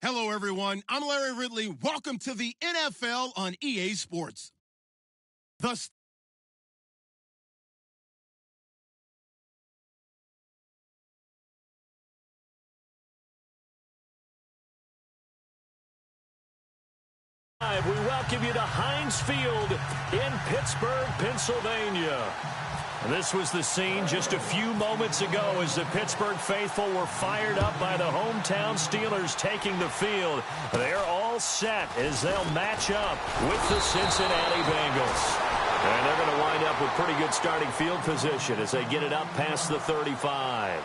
Hello, everyone. I'm Larry Ridley. Welcome to the NFL on EA Sports. We welcome you to Heinz Field in Pittsburgh, Pennsylvania. This was the scene just a few moments ago as the Pittsburgh faithful were fired up by the hometown Steelers taking the field. They're all set as they'll match up with the Cincinnati Bengals. And they're going to wind up with pretty good starting field position as they get it up past the 35.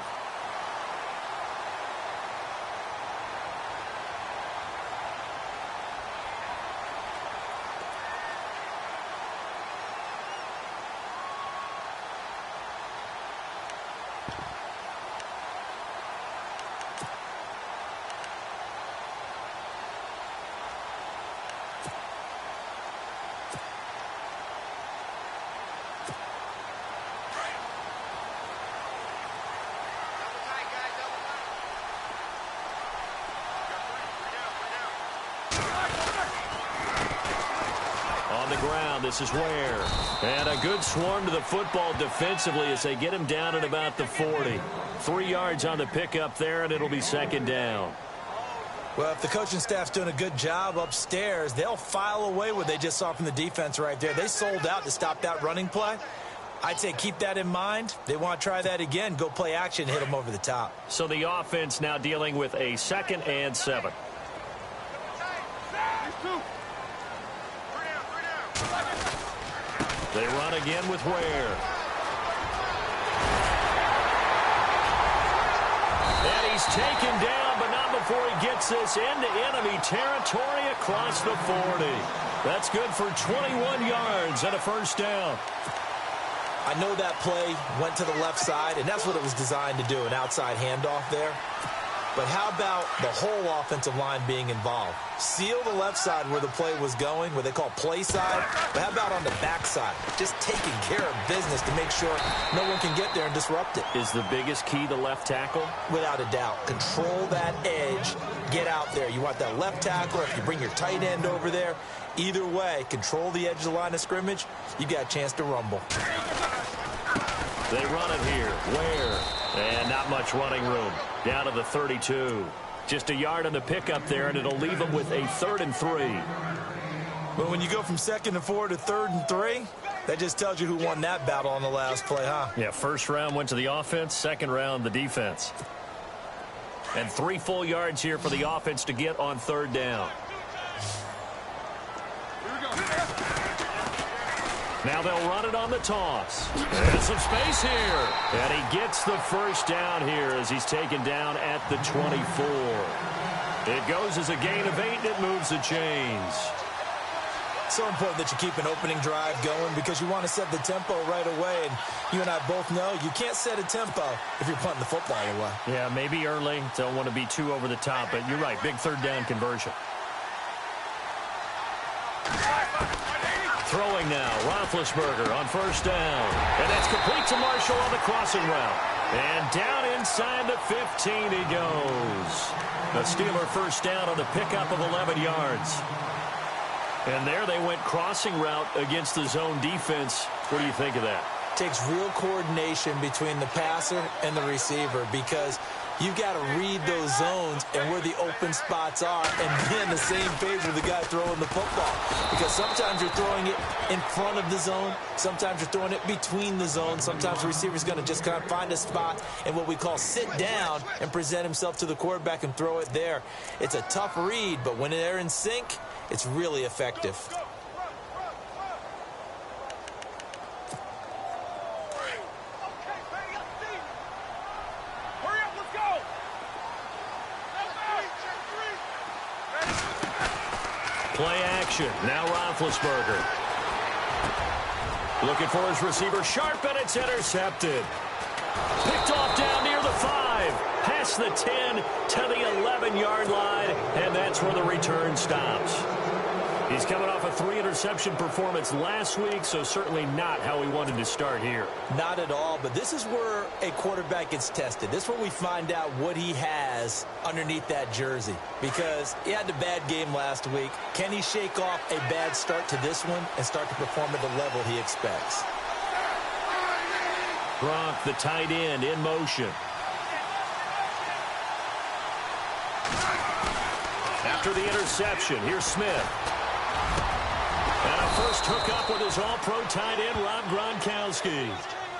This is Ware. And a good swarm to the football defensively as they get him down at about the 40. 3 yards on the pickup there, and it'll be second down. Well, if the coaching staff's doing a good job upstairs, they'll file away what they just saw from the defense right there. They sold out to stop that running play. I'd say keep that in mind. They want to try that again. Go play action, hit them over the top. So the offense now dealing with a 2nd and 7. They run again with Ware. And he's taken down, but not before he gets this into enemy territory across the 40. That's good for 21 yards and a first down. I know that play went to the left side, and that's what it was designed to do, an outside handoff there. But how about the whole offensive line being involved? Seal the left side where the play was going, what they call play side. But how about on the back side? Just taking care of business to make sure no one can get there and disrupt it. Is the biggest key the left tackle? Without a doubt. Control that edge. Get out there. You want that left tackle, or if you bring your tight end over there, either way, control the edge of the line of scrimmage, you got a chance to rumble. They run it here. Ware. And not much running room. Down to the 32. Just a yard on the pickup there, and it'll leave them with a 3rd and 3. But when you go from 2nd and 4 to 3rd and 3, that just tells you who won that battle on the last play, huh? Yeah, first round went to the offense, second round the defense. And 3 full yards here for the offense to get on 3rd down. Now they'll run it on the toss. And some space here. And he gets the first down here as he's taken down at the 24. It goes as a gain of 8, and it moves the chains. So important that you keep an opening drive going because you want to set the tempo right away. And you and I both know you can't set a tempo if you're punting the football away. Yeah, maybe early. Don't want to be too over the top, but you're right. Big 3rd down conversion. Throwing now, Roethlisberger on 1st down. And that's complete to Marshall on the crossing route. And down inside the 15 he goes. A Steeler first down on the pickup of 11 yards. And there they went crossing route against the zone defense. What do you think of that? Takes real coordination between the passer and the receiver because you've got to read those zones and where the open spots are and be on the same page with the guy throwing the football. Because sometimes you're throwing it in front of the zone. Sometimes you're throwing it between the zones. Sometimes the receiver's going to just kind of find a spot and what we call sit down and present himself to the quarterback and throw it there. It's a tough read, but when they're in sync, it's really effective. Play action. Now Roethlisberger. Looking for his receiver. Sharp, and it's intercepted. Picked off down near the 5. Past the 10 to the 11-yard line, and that's where the return stops. He's coming off a 3-interception performance last week, so certainly not how he wanted to start here. Not at all, but this is where a quarterback gets tested. This is where we find out what he has underneath that jersey, because he had a bad game last week. Can he shake off a bad start to this one and start to perform at the level he expects? Gronk, the tight end, in motion. After the interception, here's Smith. And a first hookup with his all-pro tight end, Rob Gronkowski.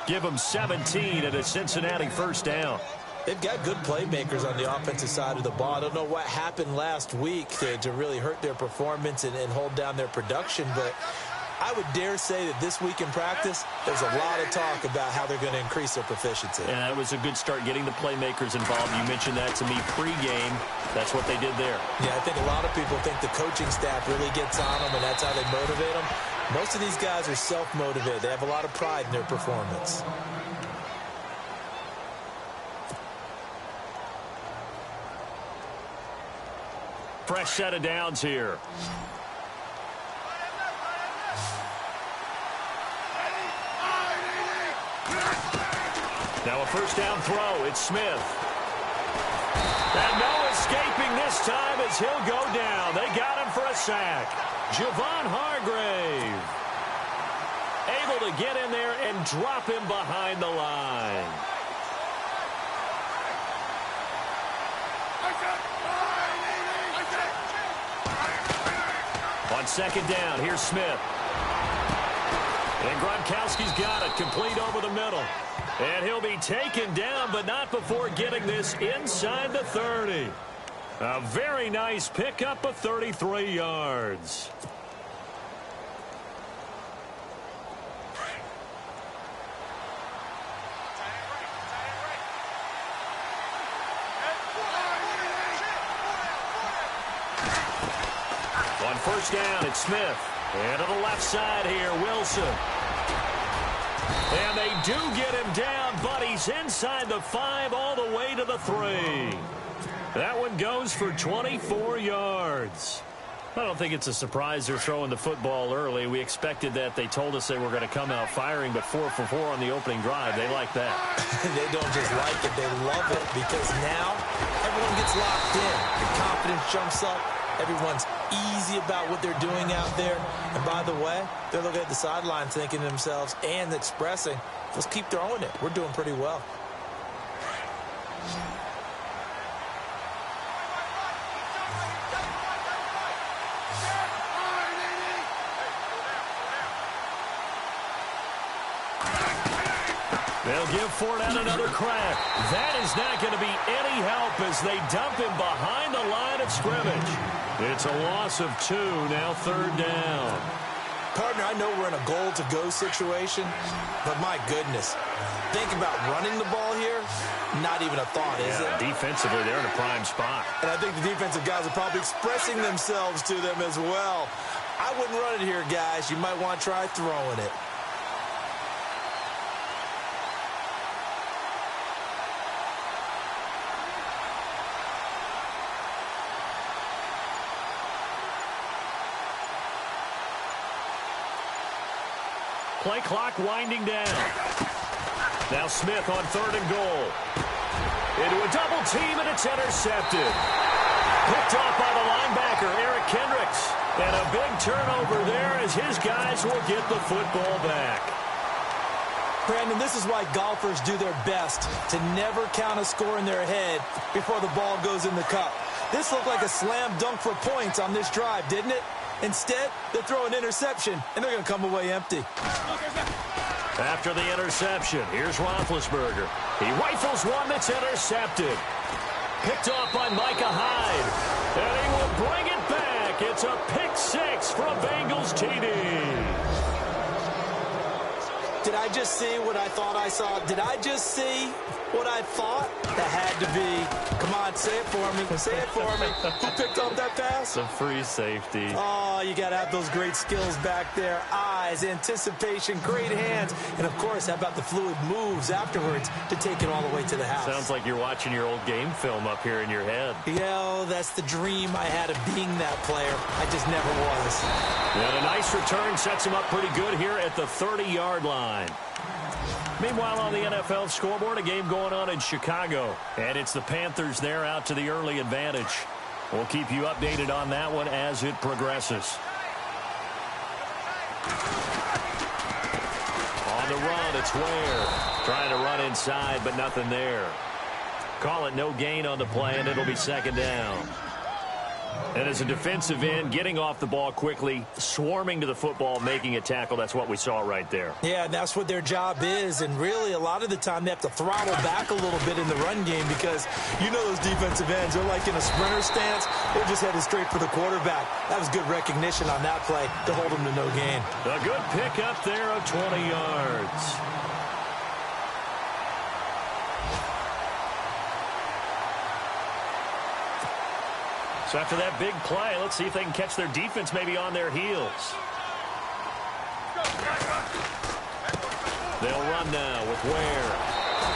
Give him 17 and a Cincinnati first down. They've got good playmakers on the offensive side of the ball. I don't know what happened last week to really hurt their performance and hold down their production, but I would dare say that this week in practice, there's a lot of talk about how they're going to increase their proficiency. And that was a good start getting the playmakers involved. You mentioned that to me pregame. That's what they did there. Yeah, I think a lot of people think the coaching staff really gets on them, and that's how they motivate them. Most of these guys are self-motivated. They have a lot of pride in their performance. Fresh set of downs here. Now a first down throw. It's Smith. And no escaping this time as he'll go down. They got him for a sack. Javon Hargrave able to get in there and drop him behind the line. On second down, here's Smith. And Gronkowski's got it, complete over the middle. And he'll be taken down, but not before getting this inside the 30. A very nice pickup of 33 yards. On first down, it's Smith. And to the left side here, Wilson. And they do get him down, but he's inside the 5 all the way to the 3. That one goes for 24 yards. I don't think it's a surprise they're throwing the football early. We expected that. They told us they were going to come out firing, but 4 for 4 on the opening drive. They like that. They don't just like it. They love it, because now everyone gets locked in. The confidence jumps up. Everyone's easy about what they're doing out there. And by the way, they're looking at the sideline thinking to themselves and expressing, let's keep throwing it. We're doing pretty well. They'll give Fournette another crack. That is not going to be any help as they dump him behind the line of scrimmage. It's a loss of 2, now third down. Partner, I know we're in a goal-to-go situation, but my goodness, think about running the ball here. Not even a thought, is it? Defensively, they're in a prime spot. And I think the defensive guys are probably expressing themselves to them as well. I wouldn't run it here, guys. You might want to try throwing it. Play clock winding down. Now Smith on 3rd and goal. Into a double team, and it's intercepted. Picked off by the linebacker, Eric Kendricks. And a big turnover there as his guys will get the football back. Brandon, this is why golfers do their best to never count a score in their head before the ball goes in the cup. This looked like a slam dunk for points on this drive, didn't it? Instead, they throw an interception, and they're going to come away empty. After the interception, here's Roethlisberger. He rifles one that's intercepted. Picked off by Micah Hyde. And he will bring it back. It's a pick 6 from Bengals TD. Did I just see what I thought I saw? Did I just see what I thought? That had to be. Come on, say it for me. Say it for me. Who picked up that pass? A free safety. Oh, you got to have those great skills back there. Eyes, anticipation, great hands. And, of course, how about the fluid moves afterwards to take it all the way to the house? Sounds like you're watching your old game film up here in your head. That's the dream I had of being that player. I just never was. And a nice return sets him up pretty good here at the 30-yard line. Meanwhile, on the NFL scoreboard, a game going on in Chicago. And it's the Panthers there out to the early advantage. We'll keep you updated on that one as it progresses. On the run, it's Ware. Trying to run inside, but nothing there. Call it no gain on the play, and it'll be second down. And as a defensive end, getting off the ball quickly, swarming to the football, making a tackle, that's what we saw right there. Yeah, that's what their job is. And really, a lot of the time, they have to throttle back a little bit in the run game because you know those defensive ends, they're like in a sprinter stance. They're just headed straight for the quarterback. That was good recognition on that play to hold them to no gain. A good pickup there of 20 yards. So after that big play, let's see if they can catch their defense maybe on their heels. They'll run now with Ware.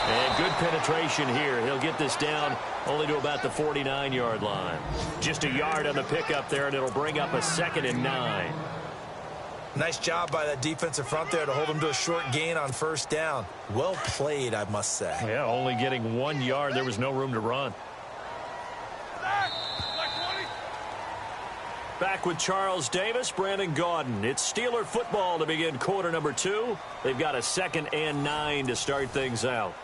And good penetration here. He'll get this down only to about the 49-yard line. Just a yard on the pickup there, and it'll bring up a 2nd and 9. Nice job by that defensive front there to hold them to a short gain on first down. Well played, I must say. Yeah, only getting 1 yard. There was no room to run. Back with Charles Davis, Brandon Gaudin. It's Steeler football to begin quarter number 2. They've got a 2nd and 9 to start things out.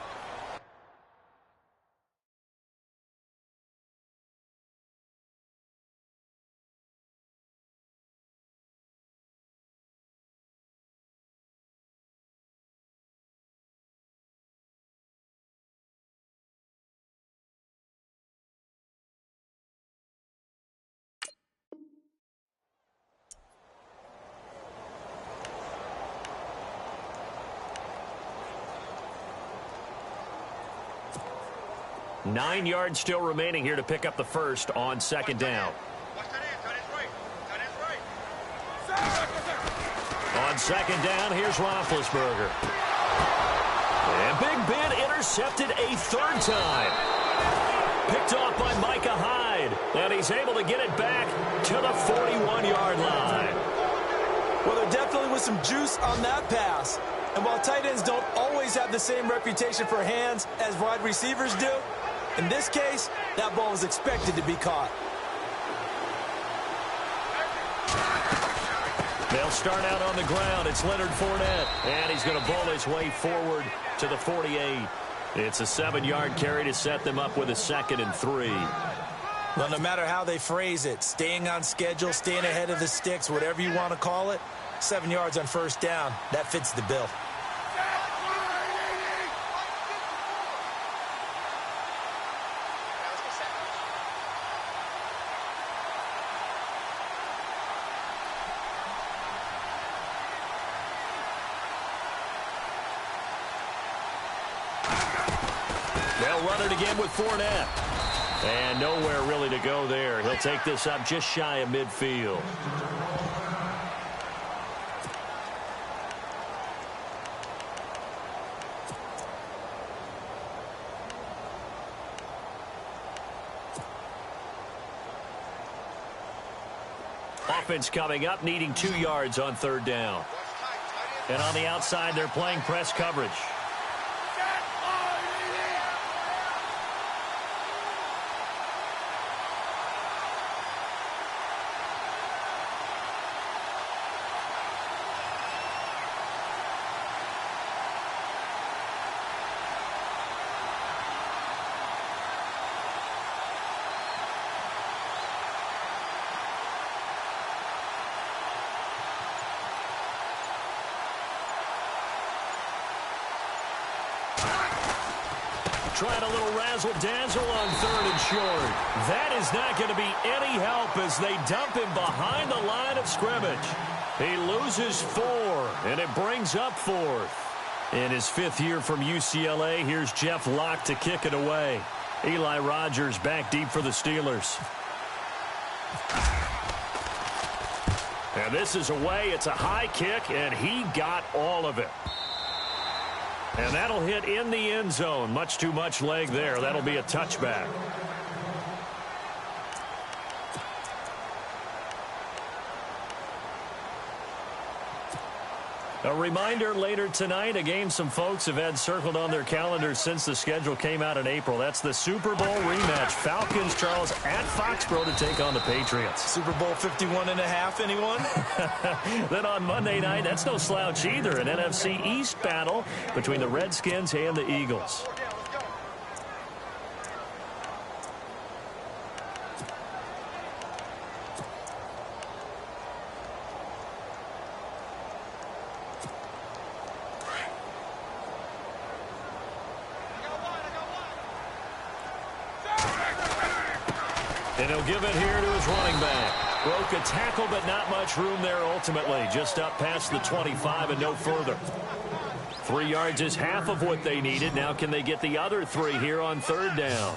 Nine yards still remaining here to pick up the first on second down. On second down, here's Roethlisberger. And Big Ben intercepted a 3rd time. Picked off by Micah Hyde. And he's able to get it back to the 41-yard line. Well, there definitely was some juice on that pass. And while tight ends don't always have the same reputation for hands as wide receivers do, in this case, that ball was expected to be caught. They'll start out on the ground. It's Leonard Fournette, and he's going to bowl his way forward to the 48. It's a 7-yard carry to set them up with a 2nd and 3. Well, no matter how they phrase it, staying on schedule, staying ahead of the sticks, whatever you want to call it, 7 yards on first down, that fits the bill. Again with Fournette. And nowhere really to go there. He'll take this up just shy of midfield. Offense coming up, needing 2 yards on 3rd down. And on the outside, they're playing press coverage. Trying a little razzle-dazzle on 3rd and short. That is not going to be any help as they dump him behind the line of scrimmage. He loses 4, and it brings up 4th. In his 5th year from UCLA, here's Jeff Locke to kick it away. Eli Rogers back deep for the Steelers. And this is away. It's a high kick, and he got all of it. And that'll hit in the end zone. Much too much leg there. That'll be a touchback. A reminder later tonight, a game some folks have had circled on their calendars since the schedule came out in April. That's the Super Bowl rematch. Falcons, Charles, at Foxborough to take on the Patriots. Super Bowl 51.5, anyone? Then on Monday night, that's no slouch either. An NFC East battle between the Redskins and the Eagles. And he'll give it here to his running back. Broke a tackle, but not much room there ultimately. Just up past the 25 and no further. 3 yards is half of what they needed. Now can they get the other 3 here on 3rd down?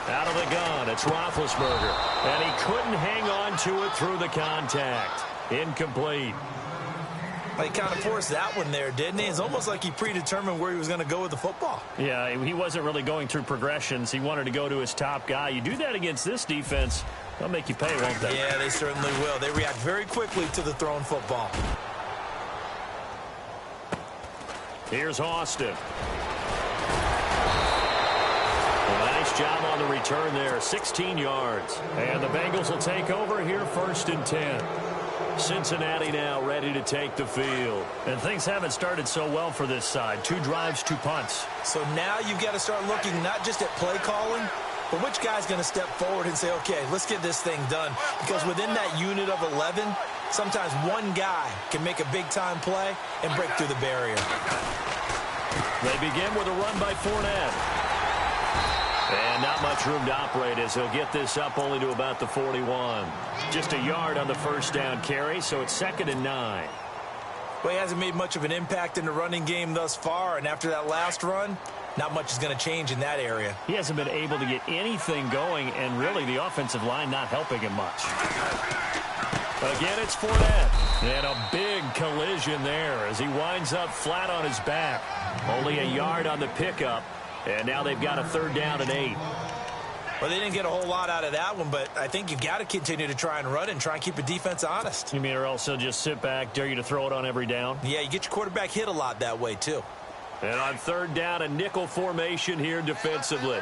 Out of the gun, it's Roethlisberger. And he couldn't hang on to it through the contact. Incomplete. He kind of forced that one there, didn't he? It's almost like he predetermined where he was going to go with the football. Yeah, he wasn't really going through progressions. He wanted to go to his top guy. You do that against this defense, they'll make you pay, won't they? Yeah, they certainly will. They react very quickly to the thrown football. Here's Austin. Nice job on the return there, 16 yards. And the Bengals will take over here 1st and 10. Cincinnati now ready to take the field. And things haven't started so well for this side. 2 drives, 2 punts. So now you've got to start looking not just at play calling, but which guy's going to step forward and say, okay, let's get this thing done. Because within that unit of 11, sometimes one guy can make a big-time play and break through the barrier. They begin with a run by Fournette. And not much room to operate as he'll get this up only to about the 41. Just a yard on the 1st down carry, so it's 2nd and 9. Well, he hasn't made much of an impact in the running game thus far, and after that last run, not much is going to change in that area. He hasn't been able to get anything going, and really the offensive line not helping him much. Again, it's Fournette. And a big collision there as he winds up flat on his back. Only a yard on the pickup. And now they've got a 3rd down and 8. Well, they didn't get a whole lot out of that one, but I think you've got to continue to try and run and try and keep the defense honest. You mean or else they'll just sit back, dare you to throw it on every down? Yeah, you get your quarterback hit a lot that way, too. And on 3rd down, a nickel formation here defensively.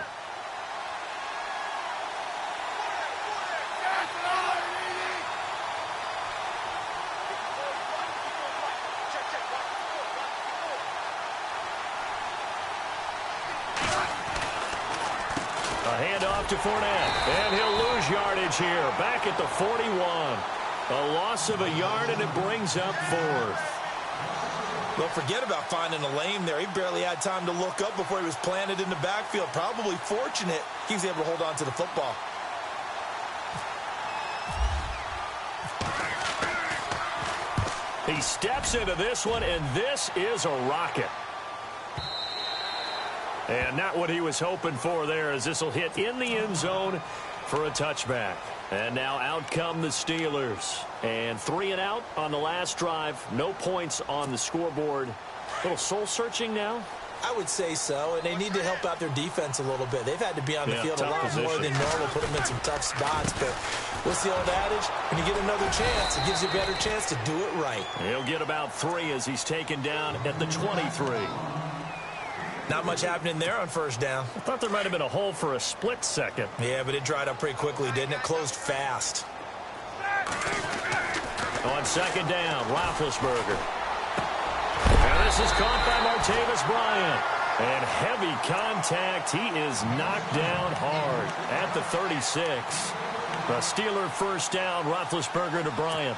To Fournette, and he'll lose yardage here, back at the 41. A loss of a yard, and it brings up 4th. Well, forget about finding a lane there. He barely had time to look up before he was planted in the backfield. Probably fortunate he was able to hold on to the football. He steps into this one, and this is a rocket. And not what he was hoping for there, as this will hit in the end zone for a touchback. And now out come the Steelers. And 3 and out on the last drive. No points on the scoreboard. A little soul-searching now? I would say so, and they need to help out their defense a little bit. They've had to be on the field a lot more than normal, put them in some tough spots. But what's the old adage? When you get another chance, it gives you a better chance to do it right. He'll get about 3 as he's taken down at the 23. Not much happening there on 1st down. I thought there might have been a hole for a split second. Yeah, but it dried up pretty quickly, didn't it? Closed fast. On 2nd down, Roethlisberger. And this is caught by Martavis Bryant. And heavy contact. He is knocked down hard at the 36. The Steeler 1st down, Roethlisberger to Bryant.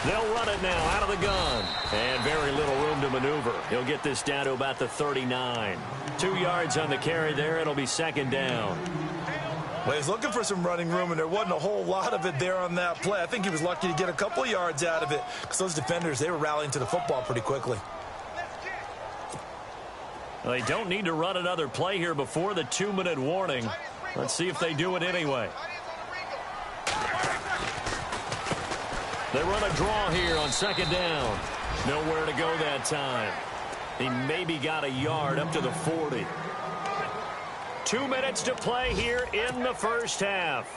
They'll run it now out of the gun. And very little room to maneuver. He'll get this down to about the 39. 2 yards on the carry there. It'll be second down. Well, he's looking for some running room, and there wasn't a whole lot of it there on that play. I think he was lucky to get a couple of yards out of it because those defenders, they were rallying to the football pretty quickly. Well, they don't need to run another play here before the 2-minute warning. Let's see if they do it anyway. They run a draw here on second down. Nowhere to go that time. He maybe got a yard up to the 40. 2 minutes to play here in the first half.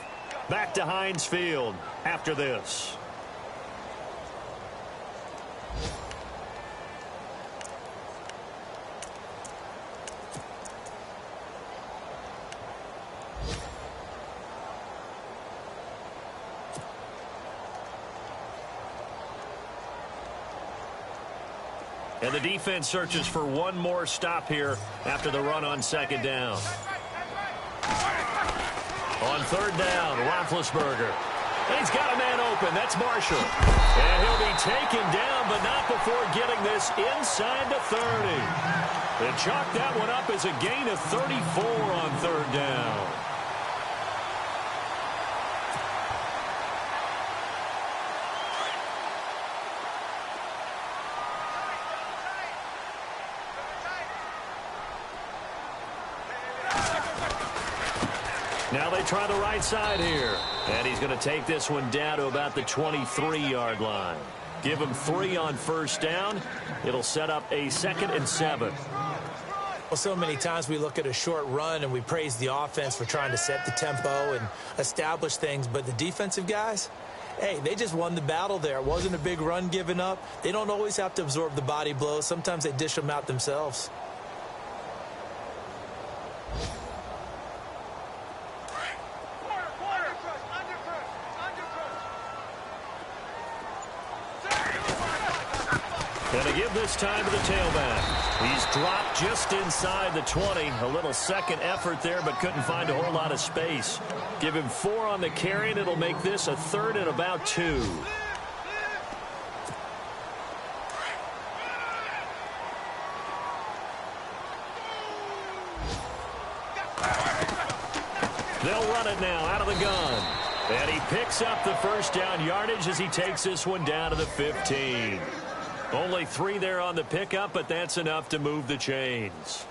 Back to Heinz Field after this. And the defense searches for one more stop here after the run on second down. On third down, Roethlisberger. And he's got a man open. That's Marshall. And he'll be taken down, but not before getting this inside the 30. They chalk that one up as a gain of 34 on third down. Now they try the right side here. And he's going to take this one down to about the 23-yard line. Give him 3 on first down. It'll set up a 2nd and 7. Well, so many times we look at a short run and we praise the offense for trying to set the tempo and establish things. But the defensive guys, hey, they just won the battle there. It wasn't a big run given up. They don't always have to absorb the body blows. Sometimes they dish them out themselves. And to give this time to the tailback. He's dropped just inside the 20. A little second effort there, but couldn't find a whole lot of space. Give him 4 on the carry, and it'll make this a 3rd and about 2. They'll run it now out of the gun. And he picks up the first down yardage as he takes this one down to the 15. Only 3 there on the pickup, but that's enough to move the chains.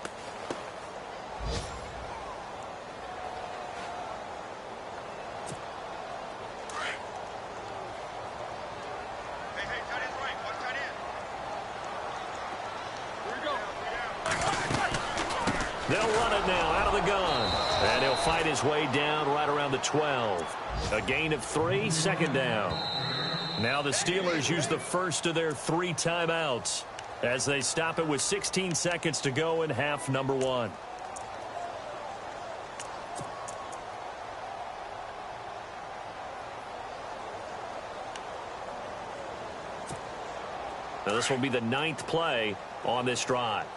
They'll run it now out of the gun. And he'll fight his way down right around the 12. A gain of 3, second down. Now the Steelers use the first of their 3 timeouts as they stop it with 16 seconds to go in half number 1. Now this will be the 9th play on this drive.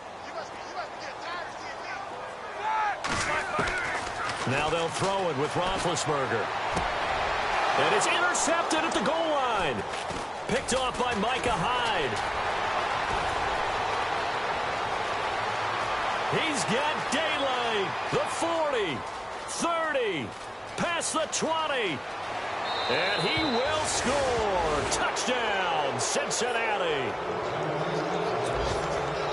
Now they'll throw it with Roethlisberger. And it's intercepted at the goal line. Picked off by Micah Hyde. He's got daylight. The 40, 30, past the 20. And he will score. Touchdown, Cincinnati.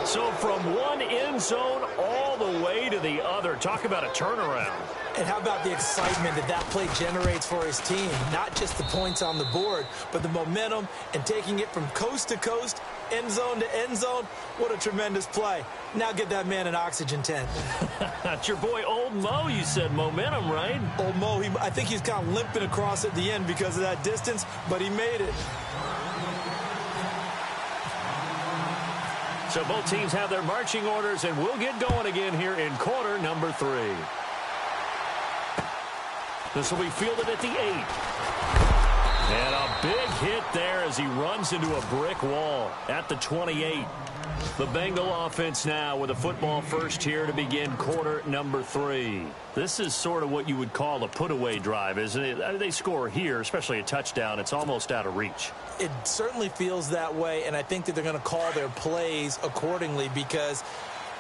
So from one end zone all the way to the other. Talk about a turnaround. And how about the excitement that that play generates for his team? Not just the points on the board, but the momentum and taking it from coast to coast, end zone to end zone. What a tremendous play. Now get that man an oxygen tent. That's your boy Old Mo. You said momentum, right? Old Mo, I think he's kind of limping across at the end because of that distance, but he made it. So both teams have their marching orders, and we'll get going again here in quarter number 3. This will be fielded at the 8. And a big hit sack there as he runs into a brick wall at the 28. The Bengal offense now with a football first here to begin quarter number 3. This is sort of what you would call a put-away drive, isn't it? They score here, especially a touchdown. It's almost out of reach. It certainly feels that way, and I think that they're going to call their plays accordingly because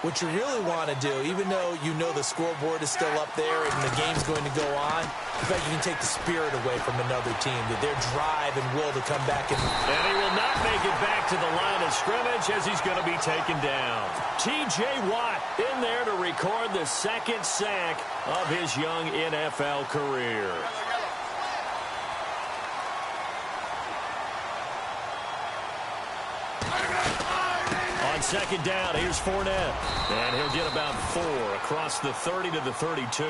what you really want to do, even though you know the scoreboard is still up there and the game's going to go on, in fact, you can take the spirit away from another team, that their drive and will to come back. And he will not make it back to the line of scrimmage as he's going to be taken down. T.J. Watt in there to record the second sack of his young NFL career. On second down, here's Fournette. And he'll get about 4 across the 30 to the 32.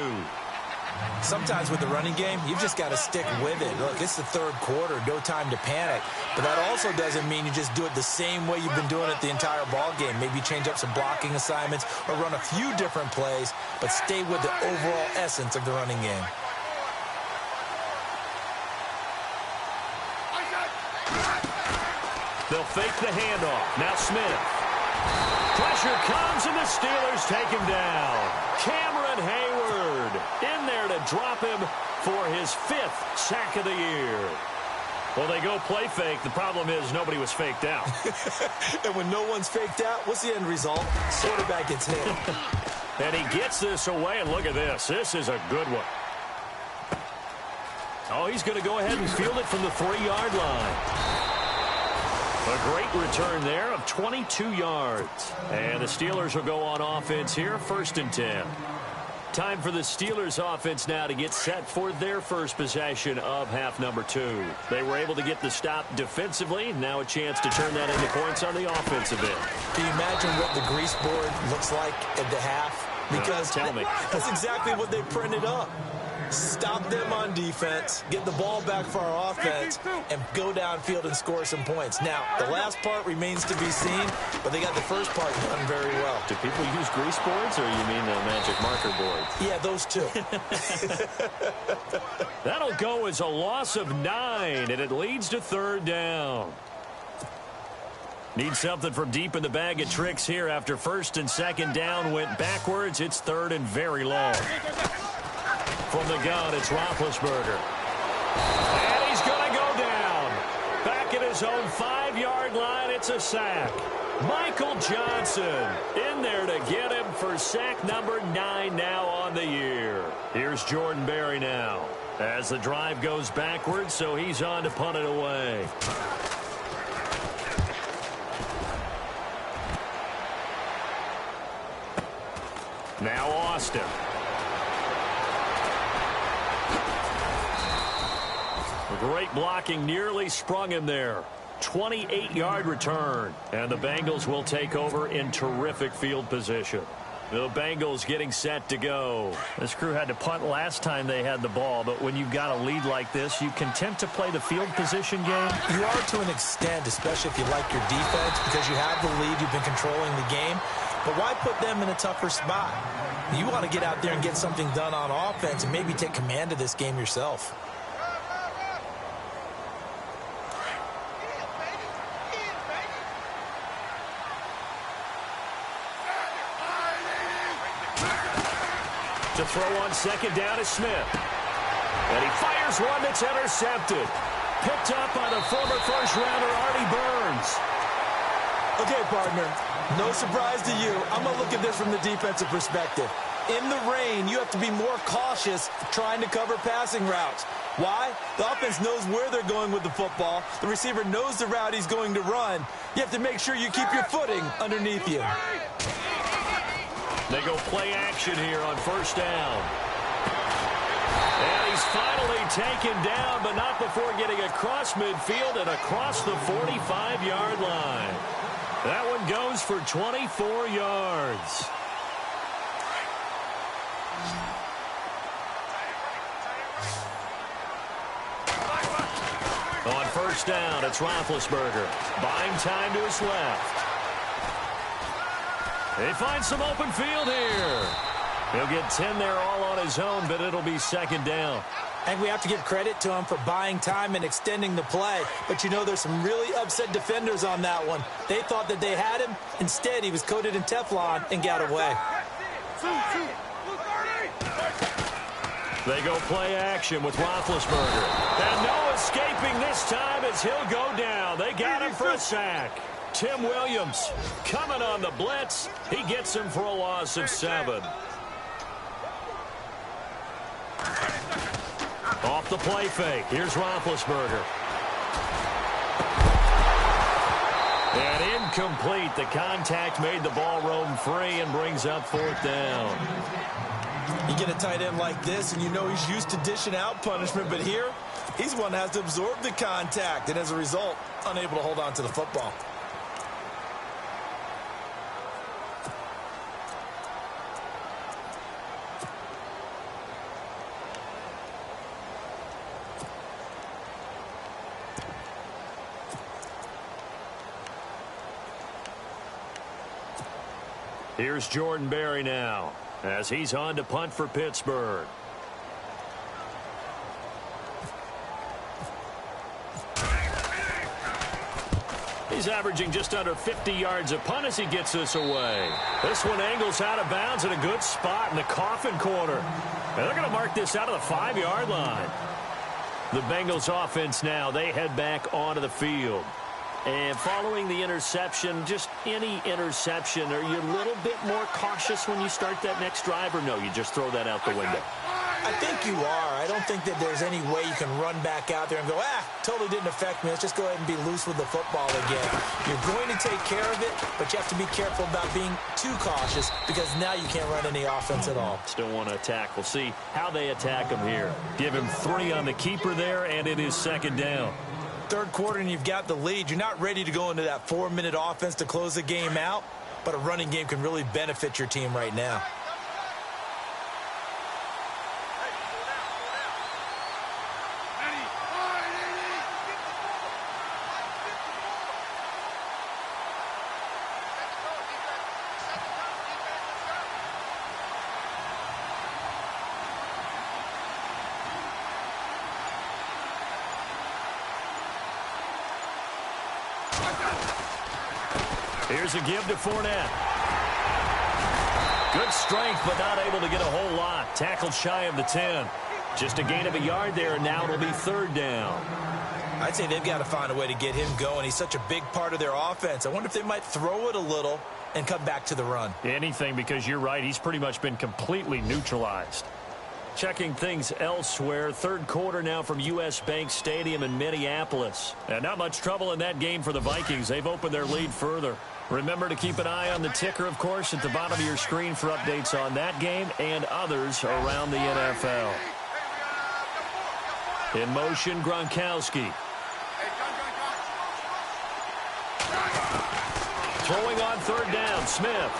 Sometimes with the running game, you've just got to stick with it. Look, it's the third quarter, no time to panic. But that also doesn't mean you just do it the same way you've been doing it the entire ball game. Maybe change up some blocking assignments or run a few different plays, but stay with the overall essence of the running game. They'll fake the handoff. Now Smith. Pressure comes, and the Steelers take him down. Cameron Hayward in there to drop him for his 5th sack of the year. Well, they go play fake. The problem is nobody was faked out. And when no one's faked out, what's the end result? Quarterback gets hit. And he gets this away, and look at this. This is a good one. Oh, he's going to go ahead and field it from the 3-yard line. A great return there of 22 yards. And the Steelers will go on offense here, 1st and 10. Time for the Steelers offense now to get set for their first possession of half number 2. They were able to get the stop defensively. Now a chance to turn that into points on the offensive end. Can you imagine what the grease board looks like at the half? Because tell me. That's exactly what they printed up. Stop them on defense, get the ball back for our offense, and go downfield and score some points. Now, the last part remains to be seen, but they got the first part done very well. Do people use grease boards, or you mean the magic marker boards? Yeah, those two. That'll go as a loss of 9, and it leads to 3rd down. Need something from deep in the bag of tricks here after 1st and 2nd down went backwards. It's 3rd and very long. From the gun, it's Roethlisberger. And he's going to go down. Back at his own 5-yard line, it's a sack. Michael Johnson in there to get him for sack number 9 now on the year. Here's Jordan Berry now as the drive goes backwards, so he's on to punt it away. Now Austin. Great blocking, nearly sprung him there. 28-yard return, and the Bengals will take over in terrific field position. The Bengals getting set to go. This crew had to punt last time they had the ball, but when you've got a lead like this, you content to play the field position game? You are to an extent, especially if you like your defense, because you have the lead, you've been controlling the game. But why put them in a tougher spot? You want to get out there and get something done on offense and maybe take command of this game yourself. To throw on 2nd down is Smith. And he fires one that's intercepted. Picked up by the former first-rounder Artie Burns. Okay, partner, no surprise to you. I'm going to look at this from the defensive perspective. In the rain, you have to be more cautious trying to cover passing routes. Why? The offense knows where they're going with the football. The receiver knows the route he's going to run. You have to make sure you keep your footing underneath you. They go play action here on 1st down. And he's finally taken down, but not before getting across midfield and across the 45-yard line. That one goes for 24 yards. On 1st down, it's Roethlisberger. Buying time to his left. They find some open field here. He'll get 10 there all on his own, but it'll be 2nd down. I think we have to give credit to him for buying time and extending the play. But, you know, there's some really upset defenders on that one. They thought that they had him. Instead, he was coated in Teflon and got away. They go play action with Roethlisberger. And no escaping this time as he'll go down. They got him for a sack. Tim Williams coming on the blitz. He gets him for a loss of 7. Off the play fake. Here's Roethlisberger. And incomplete. The contact made the ball roam free and brings up 4th down. You get a tight end like this, and you know he's used to dishing out punishment, but here, he's one that has to absorb the contact, and as a result, unable to hold on to the football. Here's Jordan Berry now, as he's on to punt for Pittsburgh. He's averaging just under 50 yards a punt as he gets this away. This one angles out of bounds in a good spot in the coffin corner. And they're going to mark this out of the 5-yard line. The Bengals offense now, they head back onto the field. And following the interception, just any interception, are you a little bit more cautious when you start that next drive, or no, you just throw that out the window? I think you are. I don't think that there's any way you can run back out there and go, totally didn't affect me. Let's just go ahead and be loose with the football again. You're going to take care of it, but you have to be careful about being too cautious because now you can't run any offense at all. Still want to attack. We'll see how they attack him here. Give him 3 on the keeper there, and it is 2nd down. 3rd quarter and you've got the lead. You're not ready to go into that 4-minute offense to close the game out, but a running game can really benefit your team right now. Here's a give to Fournette. Good strength, but not able to get a whole lot. Tackled shy of the 10. Just a gain of a yard there, and now it'll be 3rd down. I'd say they've got to find a way to get him going. He's such a big part of their offense. I wonder if they might throw it a little and come back to the run. Anything, because you're right. He's pretty much been completely neutralized. Checking things elsewhere. 3rd quarter now from U.S. Bank Stadium in Minneapolis. And not much trouble in that game for the Vikings. They've opened their lead further. Remember to keep an eye on the ticker, of course, at the bottom of your screen for updates on that game and others around the NFL. In motion, Gronkowski. Throwing on 3rd down, Smith.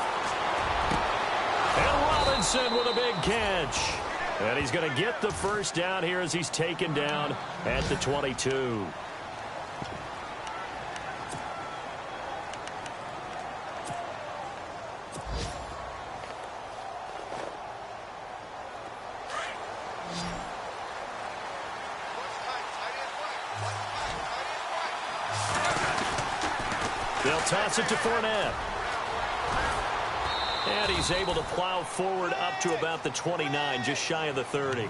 And Robinson with a big catch. And he's going to get the 1st down here as he's taken down at the 22. They'll toss it to Fournette. And he's able to plow forward up to about the 29, just shy of the 30.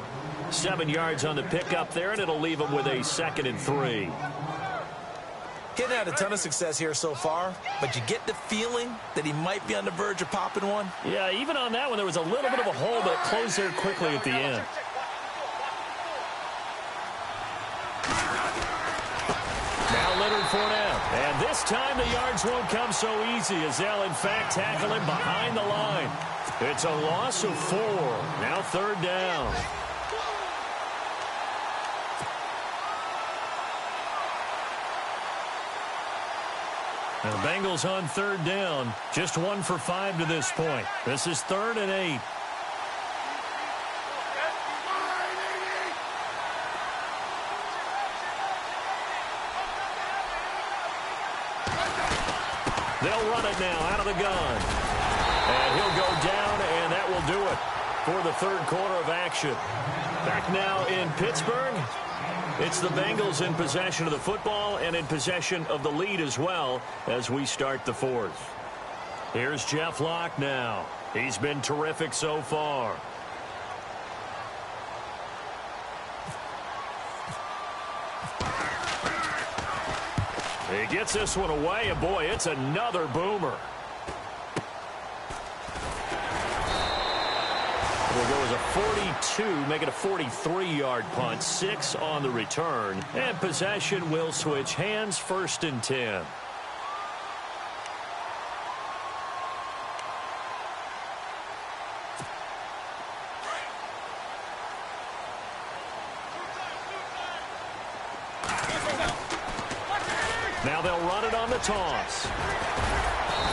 7 yards on the pickup there, and it'll leave him with a 2nd and 3. Getting had a ton of success here so far, but you get the feeling that he might be on the verge of popping one. Yeah, even on that one, there was a little bit of a hole, but it closed there quickly at the end. Now Leonard Fournette. And this time the yards won't come so easy as they'll, in fact, tackle him behind the line. It's a loss of 4. Now 3rd down. And the Bengals on 3rd down. Just 1 for 5 to this point. This is 3rd and 8. They'll run it now out of the gun. And he'll go down, and that will do it for the 3rd quarter of action. Back now in Pittsburgh. It's the Bengals in possession of the football and in possession of the lead as well as we start the fourth. Here's Jeff Locke now. He's been terrific so far. He gets this one away, and boy, it's another boomer. Will go as a 42, make it a 43-yard punt, 6 on the return, and possession will switch hands, 1st and 10. Now they'll run it on the toss.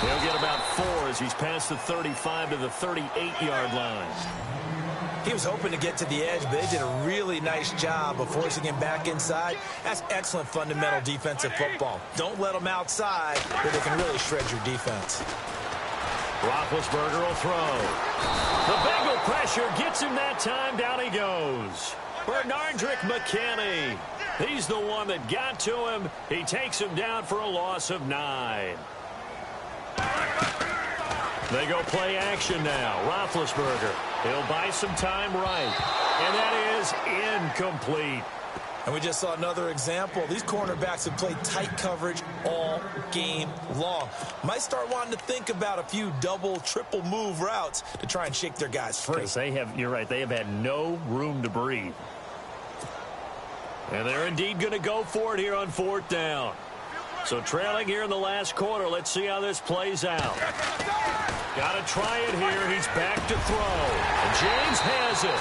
He'll get about 4 as he's past the 35 to the 38-yard line. He was hoping to get to the edge, but they did a really nice job of forcing him back inside. That's excellent fundamental defensive football. Don't let them outside where they can really shred your defense. Roethlisberger will throw. The Bengal pressure gets him that time. Down he goes. Bernardrick McKinney. He's the one that got to him. He takes him down for a loss of 9. They go play action now. Roethlisberger. He'll buy some time right. And that is incomplete. And we just saw another example. These cornerbacks have played tight coverage all game long. Might start wanting to think about a few double, triple move routes to try and shake their guys free. Because you're right, they have had no room to breathe. And they're indeed going to go for it here on 4th down. So trailing here in the last quarter. Let's see how this plays out. Got to try it here. He's back to throw. And James has it.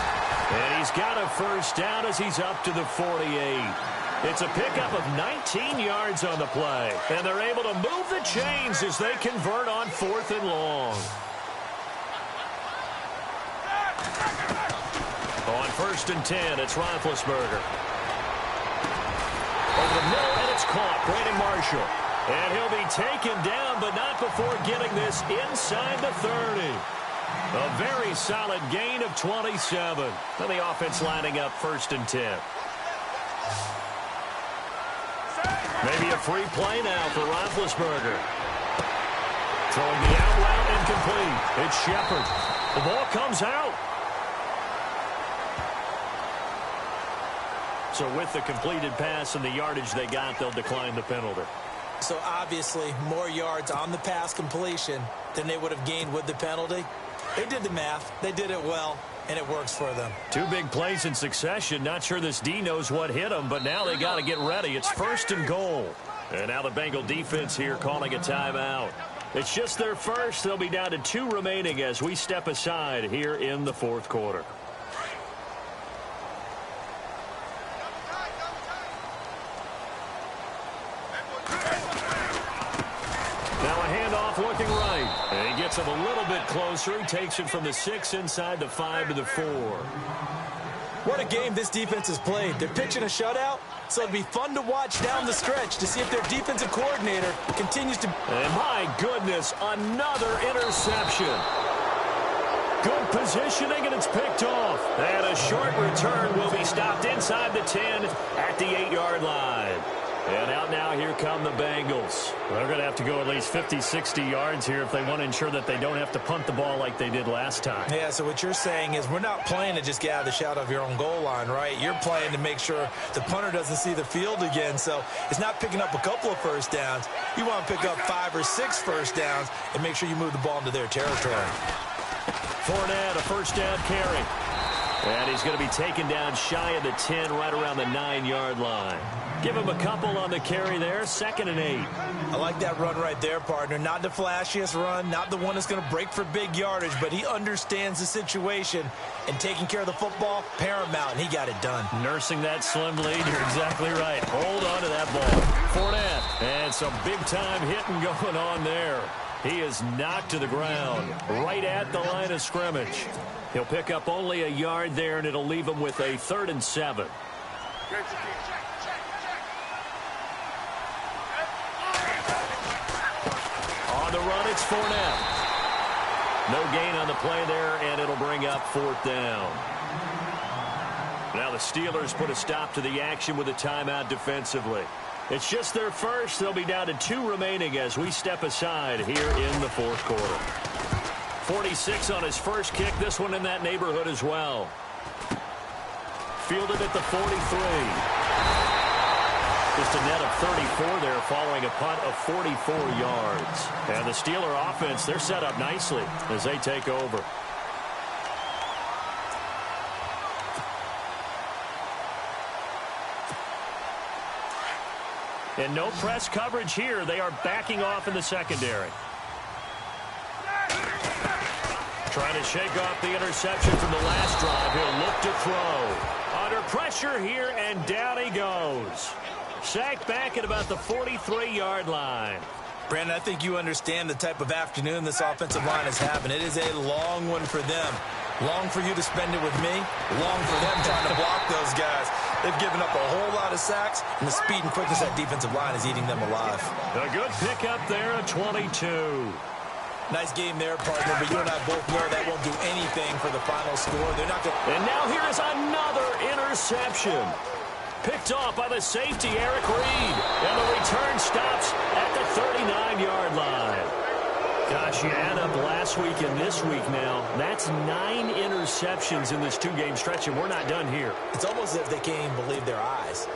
And he's got a 1st down as he's up to the 48. It's a pickup of 19 yards on the play. And they're able to move the chains as they convert on 4th and long. On 1st and 10, it's Roethlisberger. Over the middle, and it's caught. Brandon Marshall. And he'll be taken down, but not before getting this inside the 30. A very solid gain of 27. And the offense lining up 1st and 10. Maybe a free play now for Roethlisberger. Throwing the out route incomplete. It's Shepard. The ball comes out. So with the completed pass and the yardage they got, they'll decline the penalty. So obviously more yards on the pass completion than they would have gained with the penalty. They did the math. They did it well, and it works for them. 2 big plays in succession. Not sure this D knows what hit them, but now they got to get ready. It's 1st and goal. And now the Bengal defense here calling a timeout. It's just their first. They'll be down to 2 remaining as we step aside here in the 4th quarter. Looking right. And he gets him a little bit closer. He takes it from the 6 inside the 5 to the 4. What a game this defense has played. They're pitching a shutout, so it'll be fun to watch down the stretch to see if their defensive coordinator continues to... And my goodness, another interception. Good positioning, and it's picked off. And a short return will be stopped inside the 10 at the 8-yard line. And out now, here come the Bengals. They're going to have to go at least 50, 60 yards here if they want to ensure that they don't have to punt the ball like they did last time. Yeah, so what you're saying is we're not playing to just get out of the shadow of your own goal line, right? You're playing to make sure the punter doesn't see the field again. So it's not picking up a couple of 1st downs. You want to pick up 5 or 6 1st downs and make sure you move the ball into their territory. Fournette, a 1st down carry. And he's going to be taken down shy of the 10, right around the 9-yard line. Give him a couple on the carry there, 2nd and 8. I like that run right there, partner. Not the flashiest run, not the one that's going to break for big yardage, but he understands the situation, and taking care of the football, paramount, and he got it done. Nursing that slim lead, you're exactly right. Hold on to that ball. Fournette, and some big-time hitting going on there. He is knocked to the ground right at the line of scrimmage. He'll pick up only a yard there, and it'll leave him with a 3rd and 7. On the run, it's Fournette. No gain on the play there, and it'll bring up 4th down. Now the Steelers put a stop to the action with a timeout defensively. It's just their first. They'll be down to 2 remaining as we step aside here in the fourth quarter. 46 on his first kick. This one in that neighborhood as well. Fielded at the 43. Just a net of 34 there following a punt of 44 yards. And the Steeler offense, they're set up nicely as they take over. And no press coverage here. They are backing off in the secondary. Trying to shake off the interception from the last drive. He'll look to throw. Under pressure here, and down he goes. Sacked back at about the 43-yard line. Brandon, I think you understand the type of afternoon this offensive line is having. It is a long one for them. Long for you to spend it with me. Long for them trying to block those guys. They've given up a whole lot of sacks, and the speed and quickness of that defensive line is eating them alive. A good pickup there at 22. Nice game there, partner, but you and I both know that won't do anything for the final score. They're not going to... And now here is another interception. Picked off by the safety, Eric Reed. And the return stops at the 39-yard line. Gosh, you add up last week and this week now. That's 9 interceptions in this 2-game stretch, and we're not done here. It's almost as if they can't even believe their eyes.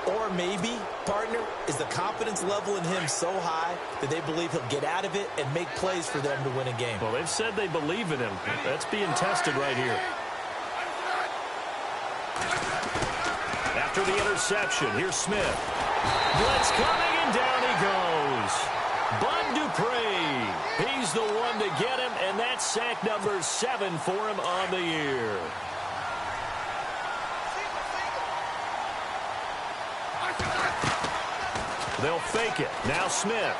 Or maybe, partner, is the confidence level in him so high that they believe he'll get out of it and make plays for them to win a game. Well, they've said they believe in him. That's being tested right here. After the interception, here's Smith. Blitz coming, and down he goes. Bud Dupree. He's the one to get him, and that's sack number 7 for him on the year. They'll fake it. Now Smith.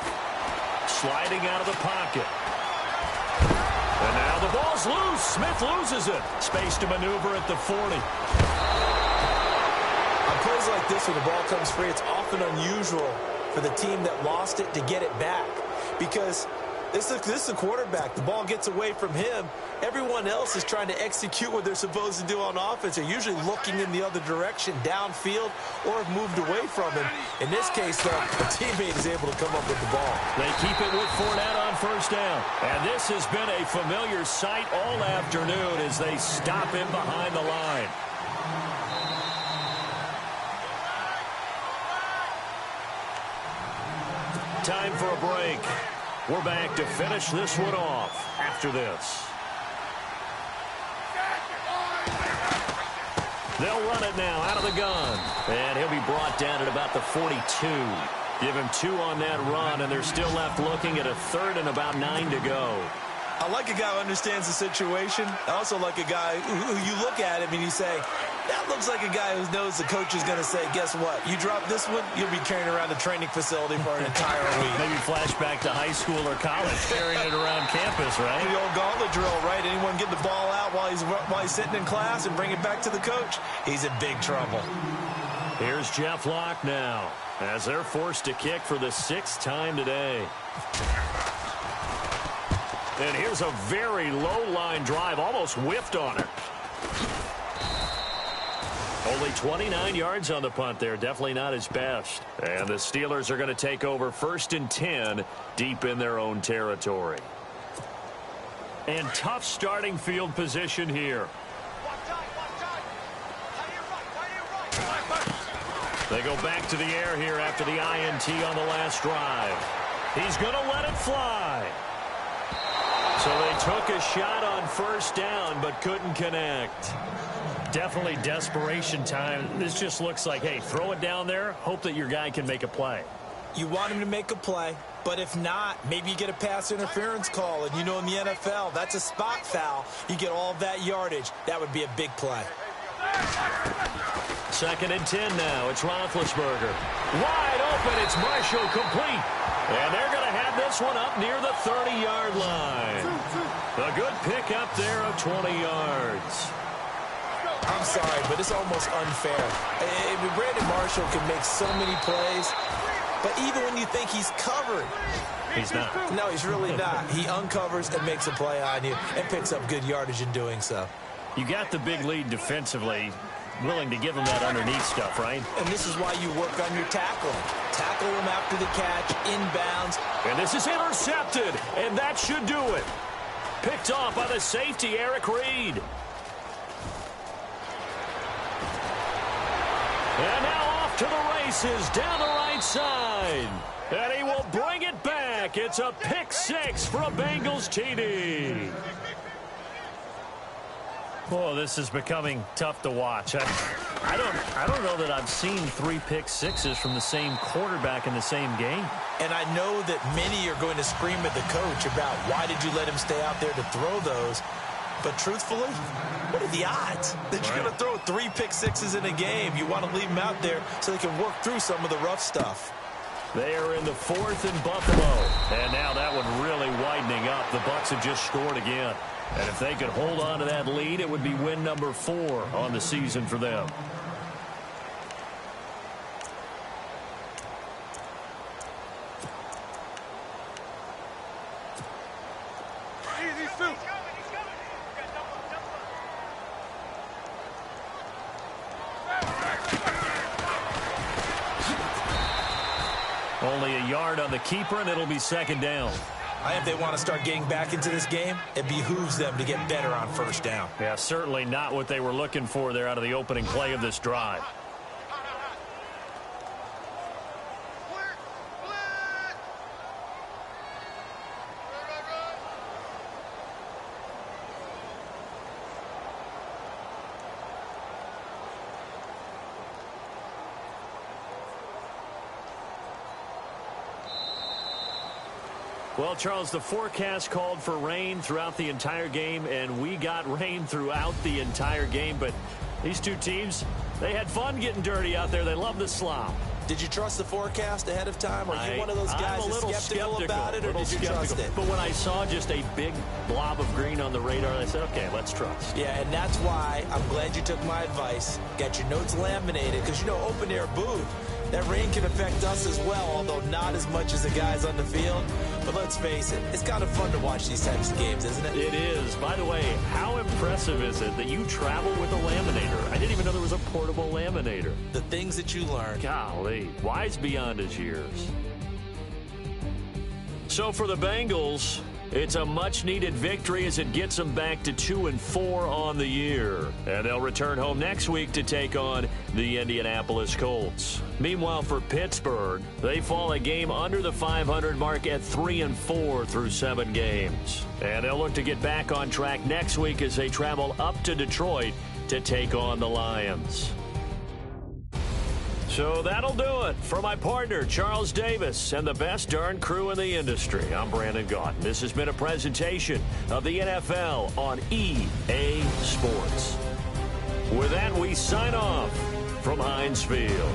Sliding out of the pocket. And now the ball's loose. Smith loses it. Space to maneuver at the 40. On plays like this, when the ball comes free, it's often unusual for the team that lost it to get it back. Because this is the quarterback. The ball gets away from him. Everyone else is trying to execute what they're supposed to do on offense. They're usually looking in the other direction, downfield, or have moved away from him. In this case, though, a teammate is able to come up with the ball. They keep it with Fournette on first down. And this has been a familiar sight all afternoon as they stop him behind the line. Time for a break. We're back to finish this one off after this. They'll run it now out of the gun. And he'll be brought down at about the 42. Give him 2 on that run, and they're still left looking at a 3rd and about 9 to go. I like a guy who understands the situation. I also like a guy who you look at him and you say, that looks like a guy who knows the coach is going to say, guess what? You drop this one, you'll be carrying around the training facility for an entire week. Maybe flashback to high school or college, carrying it around campus, right? The old gauntlet drill, right? Anyone get the ball out while he's sitting in class and bring it back to the coach? He's in big trouble. Here's Jeff Locke now, as they're forced to kick for the 6th time today. And here's a very low-line drive, almost whiffed on it. Only 29 yards on the punt there, definitely not his best. And the Steelers are going to take over 1st and 10 deep in their own territory. And tough starting field position here. They go back to the air here after the INT on the last drive. He's going to let it fly. So they took a shot on first down, but couldn't connect. Definitely desperation time. This just looks like, hey, throw it down there, hope that your guy can make a play. You want him to make a play, but if not, maybe you get a pass interference call. And you know in the NFL, that's a spot foul. You get all of that yardage. That would be a big play. 2nd and 10 now. It's Roethlisberger. Wide open. It's Marshall complete. And they're going to have this one up near the 30-yard line. A good pickup there of 20 yards. I'm sorry, but it's almost unfair. Brandon Marshall can make so many plays, but even when you think he's covered, he's not. No, he's really not. He uncovers and makes a play on you and picks up good yardage in doing so. You got the big lead defensively. willing to give him that underneath stuff, right? And this is why you work on your tackling. Tackle him after the catch, inbounds. And this is intercepted, and that should do it. Picked off by the safety, Eric Reed. And now off to the races down the right side. And he will bring it back. It's a pick six for a Bengals TD. Oh, this is becoming tough to watch. I don't know that I've seen 3 pick sixes from the same quarterback in the same game. And I know that many are going to scream at the coach about why did you let him stay out there to throw those. But truthfully, what are the odds that you're going to throw 3 pick sixes in a game? You want to leave them out there so they can work through some of the rough stuff. They are in the 4th and Buffalo. And now that one really widening up. The Bucs have just scored again. And if they could hold on to that lead, it would be win number 4 on the season for them. Only a yard on the keeper, and it'll be 2nd down. If they want to start getting back into this game, it behooves them to get better on 1st down. Yeah, certainly not what they were looking for there out of the opening play of this drive. Well, Charles, the forecast called for rain throughout the entire game, and we got rain throughout the entire game. But these two teams, they had fun getting dirty out there. They love the slop. Did you trust the forecast ahead of time? Are you one of those guys that's skeptical about it, or did you trust it? But when I saw just a big blob of green on the radar, I said, okay, let's trust. Yeah, and that's why I'm glad you took my advice. Got your notes laminated, because, you know, open-air booth. That rain can affect us as well, although not as much as the guys on the field. But let's face it, it's kind of fun to watch these types of games, isn't it? It is. By the way, how impressive is it that you travel with a laminator? I didn't even know there was a portable laminator. The things that you learn. Golly, wise beyond his years. So for the Bengals, it's a much-needed victory as it gets them back to 2-4 on the year. And they'll return home next week to take on the Indianapolis Colts. Meanwhile, for Pittsburgh, they fall a game under the 500 mark at 3-4 through 7 games. And they'll look to get back on track next week as they travel up to Detroit to take on the Lions. So that'll do it. For my partner, Charles Davis, and the best darn crew in the industry, I'm Brandon Gaudin. This has been a presentation of the NFL on EA Sports. With that, we sign off from Heinz Field.